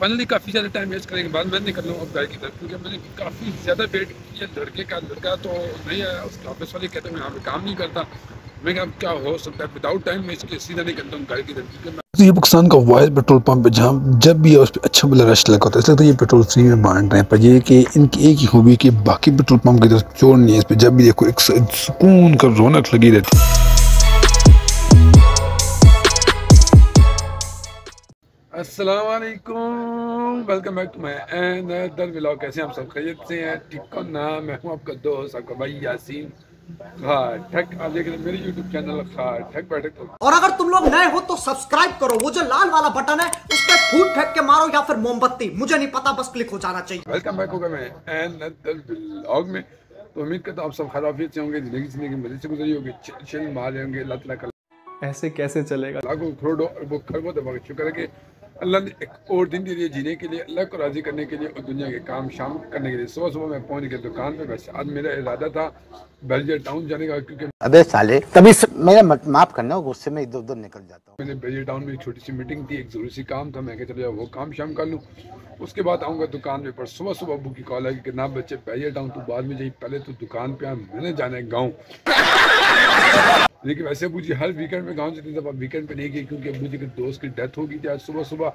Finally काफ़ी ज़्यादा time waste करने के बाद मैं निकल रहा हूँ अब घर की तरफ, क्योंकि मैंने काफ़ी ज़्यादा वेट किया। लड़का तो नहीं आया, उसके ऑफिस वाले कहते हैं मैं यहाँ पे काम नहीं करता। मैं कहा क्या हो सकता है, विदाउट टाइम वेस्ट किए सीधा निकलता हूँ घर की तरफ, क्योंकि तो ये पाकिस्तान का वाइड पेट्रोल पंप है जहाँ जब भी उस पर अच्छा वाला रश लगा होता है। इसलिए तो ये पेट्रोल फ्री में बांट रहे हैं। पर ये कि इनकी एक ही खूबी है कि बाकी पेट्रोल पंप की तरफ जोड़ नहीं है। इस पर जब भी देखो एक सुकून का रौनक लगी रहती है। अस्सलाम वालेकुम, welcome back to my another vlog. कैसे हैं आप सब, खैरियत से हैं? ठीक हो ना? मैं हूं आपका दोस्त, आपका भाई यासीन खार ठक। आप देख रहे हैं मेरे यूट्यूब चैनल खार ठक बैठक। और अगर तुम लोग नए हो तो सब्सक्राइब करो, वो जो लाल वाला बटन है उस पर फूट फेंक के मारो या फिर मोमबत्ती, मुझे नहीं पता, बस क्लिक हो जाना चाहिए। वेलकम बैक होगा मैं अनदर व्लॉग में। तो उम्मीद करता हूँ आप सब खराफियत से होंगे, जिंदगी मजे से गुजरी होगी, चिल मार रहे होंगे। अल्लाह ताला का ऐसे कैसे चलेगा। लाखों करोड़ों अरबों खरबों दफा शुक्र है कि अल्लाह ने एक और दिन दे दिया जीने के लिए, अल्लाह को राज़ी करने के लिए और दुनिया के काम शाम करने के लिए। सुबह सुबह मैं पहुंच गया दुकान पे। वैसे आज मेरा इरादा था बेल्जियर टाउन जाने का, क्योंकि अबे साले कभी मेरा माफ करना, गुस्से में इधर उधर निकल जाता हूँ। मैंने बेल्जियर टाउन में एक छोटी सी मीटिंग थी, एक ज़रूरी सी काम था। मैं कहा चलो यार वो काम शाम कर लूँ, उसके बाद आऊँगा दुकान पे। पर सुबह सुबह अबू की कॉल आई कि ना बच्चे बेल्जियर टाउन तू बाद में जाइए, पहले तो दुकान पे आ, मैंने जाना है गाँव। लेकिन वैसे अबू जी हर वीकेंड में गाँव जाते थे, अब वीकेंड पे नहीं गए क्योंकि अबू जी के दोस्त की डेथ हो गई थी आज सुबह सुबह।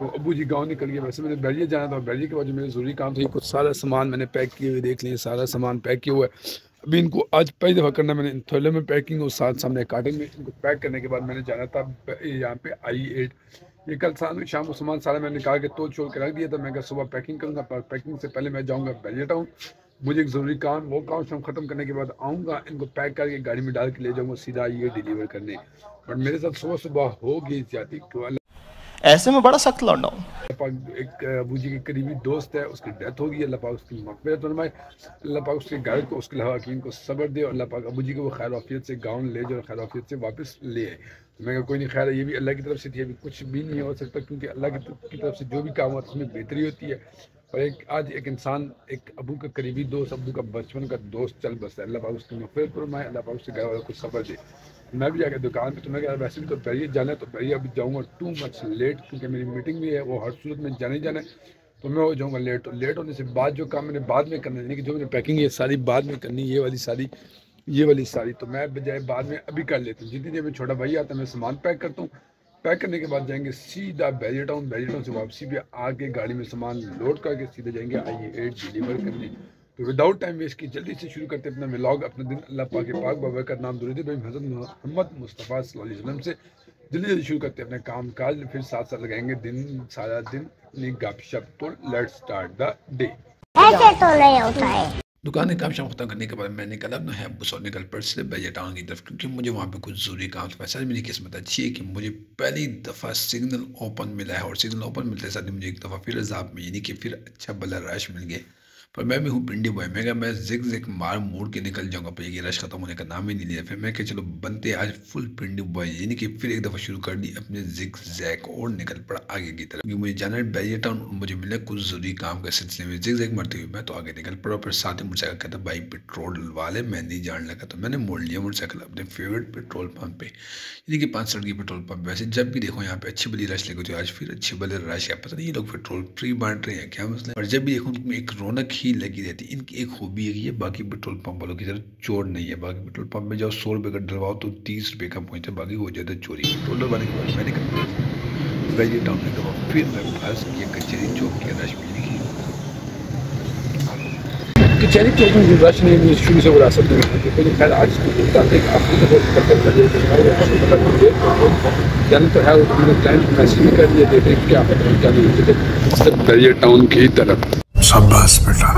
तो अबू जी गाँव निकल गए। वैसे मैंने बेल्जियर जाना था, बेल्जियर के बाद जो मेरा जरूरी काम था, कुछ सारा सामान मैंने पैक किए हुए देख लिया, सारा सामान पैक किया हुआ है। अभी इनको आज पहली दफ़ा करना मैंने इन थैले में पैकिंग और साथ सामने कार्टन में। इनको पैक करने के बाद मैंने जाना था यहाँ पे I8। ये कल शाम को सामान सारा मैंने निकाल के तोड़ छोड़ के रख दिया था। मैं सुबह पैकिंग करूँगा, पर पैकिंग से पहले मैं जाऊँगा बेल्जियर टाउन। मुझे एक ज़रूरी काम, वो काम शाम ख़त्म करने के बाद आऊँगा, इनको पैक करके गाड़ी में डाल के ले जाऊँगा सीधा ये डिलीवर करने। बट मेरे साथ सुबह सुबह हो गई जाती, ऐसे में बड़ा सख्त लौंडा हूँ। एक अबू जी के करीबी दोस्त है, उसकी डेथ होगी। अल्लाह पाक उसकी मग़फ़िरत फरमाए, अल्लाह पाक उसके घर को, उसके लवाकीन को सब्र दे और अल्लाह पाक अबू जी को वो खैर आफियत से गाँव ले जाए और खैर आफियत से वापस ले आए। तो मैं कोई नहीं, खैर ये भी अल्लाह की तरफ से थी, अभी कुछ भी नहीं हो सकता, क्योंकि अल्लाह की तरफ से जो भी काम होता है उसमें बेहतरी होती है। और आज एक इंसान, एक अबू का करीबी दोस्त, अबू का बचपन का दोस्त चल बसता है, अल्लाह पाक उसकी मग़फ़िरत फरमाए, अल्लाह पाक उसके घर वालों को सब्र दे। मैं भी जाकर दुकान पे, तो मैं कह वैसे भी तो बेल्जियर जाना है, तो बेल्जियर अभी जाऊँगा टू मच लेट, क्योंकि मेरी मीटिंग भी है, वो हर सूरत में जाने जाना है। तो मैं हो जाऊँगा लेट। और लेट होने से बाद जो काम मैंने बाद में करना है, यानी कि जो मैंने पैकिंग है सारी बाद में करनी, ये वाली सारी तो मैं बजाय बाद में अभी कर लेता हूँ। जितनी देर में छोटा भाई आता है मैं सामान पैक करता हूँ। पैक करने के बाद जाएंगे सीधा बेल्जियर टाउन। बेल्जियर टाउन से वापसी भी आके गाड़ी में सामान लोड करके सीधे जाएंगे I8 डिलीवर करने। तो विदाउट टाइम वेस्ट की जल्दी से शुरू करते अपना व्लॉग, अपना दिन अल्लाह पाक के पाक बाबा का नाम दुरूद भाई हज़रत मोहम्मद मुस्तफ़ा सल्लल्लाहु अलैहि वसल्लम से जल्दी शुरू करते अपने काम काज। फिर साथ साथ लगाएंगे दिन, सारा दिन अपनी गपशप। तो लेट्स स्टार्ट द डे। ऐसे तो नहीं होता है। दुकान काम शाम खत्म करने के बाद मैं निकला अपना है बुसौर निकल पर से बेल्जियर टाउन की तरफ, क्योंकि मुझे वहाँ पे कुछ ज़रूरी काम था। वैसे मेरी किस्मत अच्छी है कि मुझे पहली दफ़ा सिग्नल ओपन मिला है, और सिग्नल ओपन मिलते साथ ही मुझे एक दफ़ा फिर अजाब में, यानी कि फिर अच्छा भला रश मिल गया। पर मैं भी हूँ पिंडी बॉय, मैं क्या मैं जिग मार मोड़ के निकल जाऊँगा, पर ये रश खत्म होने का नाम ही नहीं लिया। फिर मैं क्या चलो बनते आज फुल पिंडी बॉय, यानी कि फिर एक दफ़ा शुरू कर दी अपने जिग और निकल पड़ा आगे की तरफ, क्योंकि मुझे जाना है बेल्जियर टाउन। मुझे मिला कुछ ज़रूरी काम के सिलसिले में, जिग मारते हुए मैं तो आगे निकल पड़ा। फिर साथ ही मोटरसाइकिल कहता भाई पेट्रोल डलवा ले, मैं नहीं जाने लगा। तो मैंने मोड़ लिया मोटरसाइकिल अपने फेवरेट पेट्रोल पंप पे, यानी कि 5 सड़क की पेट्रोल पंप। वैसे जब भी देखो यहाँ पे अच्छी बड़ी रश लगी होती है, आज फिर अच्छी बड़ी रश है। पता नहीं ये लोग पेट्रोल फ्री बांट रहे हैं क्या मसला है, पर जब भी देखो उनमें एक रौनक ही लगी रहती है। इनकी एक खूबी है कि ये बाकी पेट्रोल पंप वालों की तरह चोर नहीं है। बाकी पेट्रोल पंप में जाओ 100 रुपये का डलवाओ तो 30 रुपये का पहुँचता, बाकी हो जाता है चोरी। पेट्रोल डलवाने के बाद मैंने बेल्जियर टाउन में दफा फिर मैं फंस गया कचहरी चौक के रश में। कचहरी चौक में जो रश नहीं शुरू से विरासत में खैर आज जाने तो है, मैंने क्लाइंट मैसेज भी कर दिया, देते क्या बेल्जियर टाउन की तरफ। शाबाश बेटा।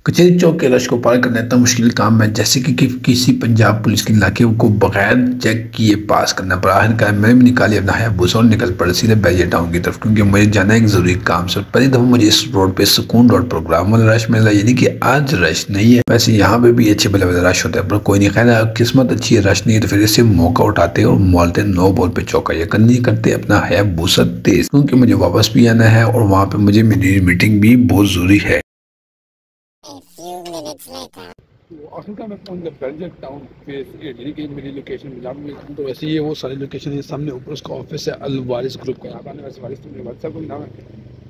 कचहरी चौक के रश को पार करना इतना मुश्किल काम है जैसे कि किसी पंजाब पुलिस के इलाके को बगैर चेक किए पास करना पड़ा। आखिरकार मैंने भी निकाली अपना हायाबुसा और निकल पड़ा सीधे बेल्जियर टाउन की तरफ, क्योंकि मुझे जाना है एक जरूरी काम से। पहली दफा मुझे इस रोड पे सुकून रोड प्रोग्राम वाला रश मिला, यानी कि आज रश नहीं है। वैसे यहाँ पे भी अच्छे भले वाला रश होता है, पर कोई नहीं, खैर किस्मत अच्छी है, रश नहीं है तो फिर इससे मौका उठाते और मोलते 9 बॉल पे चौका या नहीं करते अपना हायाबुसा तेज, क्योंकि मुझे वापस भी आना है और वहाँ पे मुझे मेरी मीटिंग भी बहुत जरूरी है। तो आखिरकार मैं पहुंच गया बेल्जियम टाउन फेस 8 यानी कि मेरी लोकेशन पंजाब में। तो वैसे ये वो सारी लोकेशन है सामने ऊपर उसका ऑफिस है अल वारिस ग्रुप का। यहाँ पर वैसे वारिस तो मेरे व्हाट्सएप का नाम है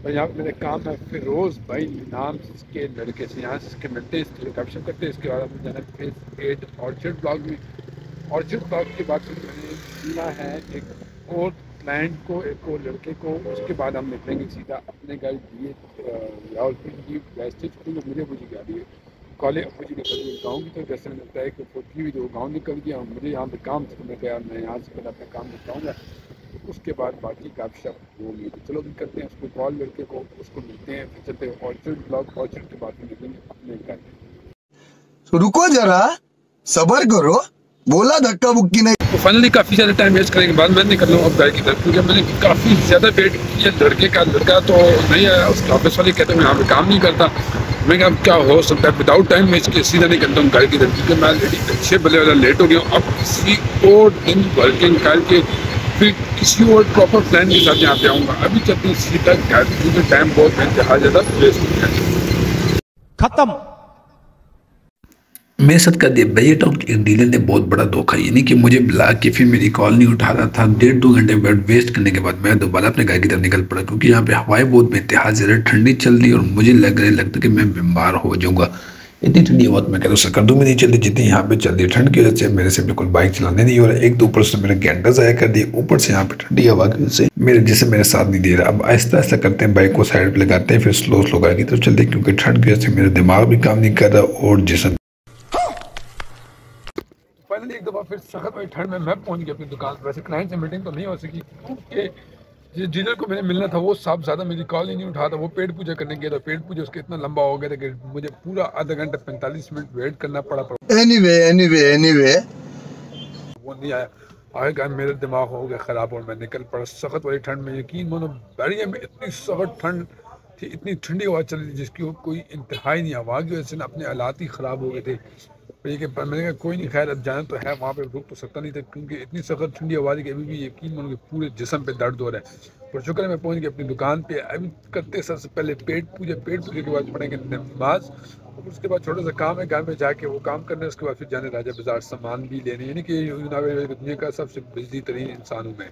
और यहाँ पर मेरे काम है फिरोज़ भाई नाम के लड़के से। यहाँ से इसके मिलते हैं इसके कैप्शन करते हैं। इसके बाद हमें जाना है फेस 8 ऑर्चर्ड ब्लॉक में। ऑर्चर्ड ब्लॉक के बाद फिर मैंने मिला है एक और क्लाइंट को, एक और लड़के को। उसके बाद हम निकलेंगे सीधा अपने घर दिए रावलपिंडी वेस्टेज स्कूल। मुझे मुझे गाड़ी कॉलेज मुझे निकल गई गाँव की तरफ। जैसे लगता है कि फोटकी हुई तो गाँव निकल गया। मुझे यहाँ पे काम था तो मैं कहा मैं यहाँ से पहले अपना काम बताऊँगा, उसके बाद बाकी गपशप होगी। तो चलो भी करते हैं उसको कॉल लड़के को, उसको मिलते हैं, फिर चलते हैं ऑर्चर्ड ब्लॉक। ऑर्चर्ड के बाद निकलेंगे अपने घर। तो रुको जरा सबर करो, बोला धक्का बुक्की नहीं। तो फाइनली काफ़ी ज़्यादा टाइम वेस्ट करने के बाद मैं निकल रहा हूँ अब घर की तरफ, क्योंकि मैंने काफ़ी ज़्यादा वेट किया लड़के का। लड़का तो नहीं आया, उसके ऑफिस वाले कहते हैं मैं यहाँ पे काम नहीं करता। मैं क्या क्या हो सकता है विदाउट टाइम मैं इसके सीधा निकलता हूँ घर की तरफ, क्योंकि मैं ऑलरेडी 6 बजे वाला लेट हो गया हूँ। अब किसी और दिन वर्किंग करके फिर किसी और प्रॉपर प्लान के साथ यहाँ पे आऊँगा। अभी चलते हैं सीधा घर, क्योंकि टाइम बहुत इंतहा ज़्यादा वेस्ट हो गया। खत्म। मेरे साथ कर दिया भैया टाउन एक डीलर ने बहुत बड़ा धोखा, यानी कि मुझे बुला के फिर मेरी कॉल नहीं उठा रहा था। 1.5-2 घंटे वेट वेस्ट करने के बाद मैं दोबारा अपने घर की तरफ निकल पड़ा, क्योंकि यहाँ पे हवाएं बहुत बेइंतहा ज़्यादा ठंडी चल रही और मुझे लगता कि मैं बीमार हो जाऊँगा। इतनी ठंडी हवा मैं कहता सकर्दू में नहीं चलती जितनी यहाँ पे चल रही है। ठंड की वजह से मेरे से बिल्कुल बाइक चलाने नहीं हो रहा। एक तो ऊपर से मेरे घंटा ज़ाया कर दिए, ऊपर से यहाँ पे ठंडी हवा की वजह से मेरे जिससे मेरे साथ नहीं दे रहा। अब आहिस्ता आहिस्ता करते हैं, बाइक को साइड पर लगाते हैं, फिर स्लो गाड़ी की तरफ चलते हैं, क्योंकि ठंड की वजह से मेरा दिमाग भी काम नहीं कर रहा और जिसम। फाइनली एक दफ़ा फिर सख्त वाली ठंड में मैं पहुंच गया अपनी दुकान पर। वैसे क्लाइंट से मीटिंग तो नहीं हो सकी, क्योंकि जिस डीलर को मैंने मिलना था वो साहब ज़्यादा मेरी कॉल ही नहीं उठा था। वो पेट पूजा करने गया था। पेट पूजा उसका इतना लंबा हो गया था कि मुझे पूरा आधा घंटा 45 मिनट वेट करना पड़ा। एनीवे वो नहीं आया। आएगा मेरा दिमाग हो गया ख़राब और मैं निकल पड़ा सख्त वाली ठंड में। यकीन मानो बैरिया में इतनी सख्त ठंड थी, इतनी ठंडी हवा चल रही थी जिसकी कोई इंतहा नहीं। हवा की वजह से ना अपने हालात ही ख़राब हो गए थे। मैंने कहा कोई नहीं, खैर अब जाना तो है, वहाँ पे रुक तो सकता नहीं था, क्योंकि इतनी सख्त ठंडी हवा थी कि अभी भी यकीन मानो कि पूरे जिस्म पे दर्द हो रहा है। पर शुक्र है मैं पहुँच गया अपनी दुकान पे। अभी करते सबसे पहले पेट पूजे के बाद पढ़ेंगे नमाज, और उसके बाद छोटा सा काम है घर में जाके वो काम करना है। उसके बाद फिर जाने राजा बाजार सामान भी लेने, यानी कि दुनिया का सबसे बिजली तरीन इंसान हूँ मैं।